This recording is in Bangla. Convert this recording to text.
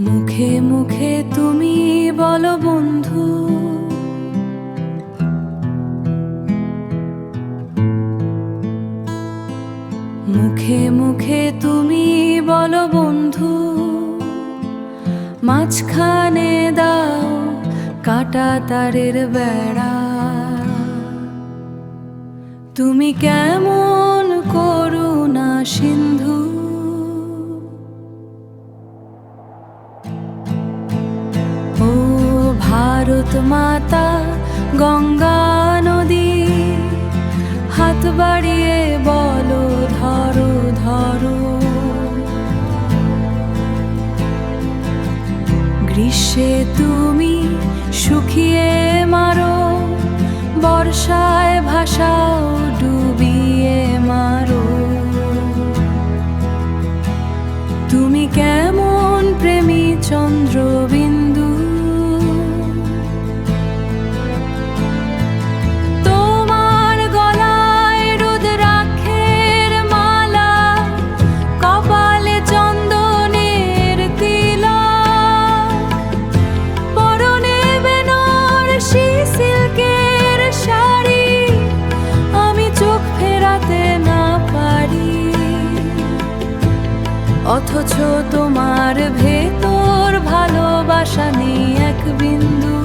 মুখে মুখে তুমি বলো বন্ধু, মুখে মুখে তুমি বলো বন্ধু, মাঝখানে দাও কাটা তারের বেড়া। তুমি কেমন করুণা সিন্ধু, ও ভারত মাতা গঙ্গা নদী, হাত বাড়িয়ে বলো ধরো ধরো। গ্রীষ্মে তুমি শুকিয়ে মারো, বর্ষায় ভাষাও ডুবিয়ে মারো। তুমি কেমন প্রেমী চন্দ্রবিন্দু, তোমার গলায় রুদ্রাক্ষের মালা, কপালে চন্দনের তিলক, পরনে বেনারসি সিল্কের শাড়ি, আমি চোখ ফেরাতে না পারি। অথচ তোমার ভেতর ভালোবাসা নেই এক বিন্দু।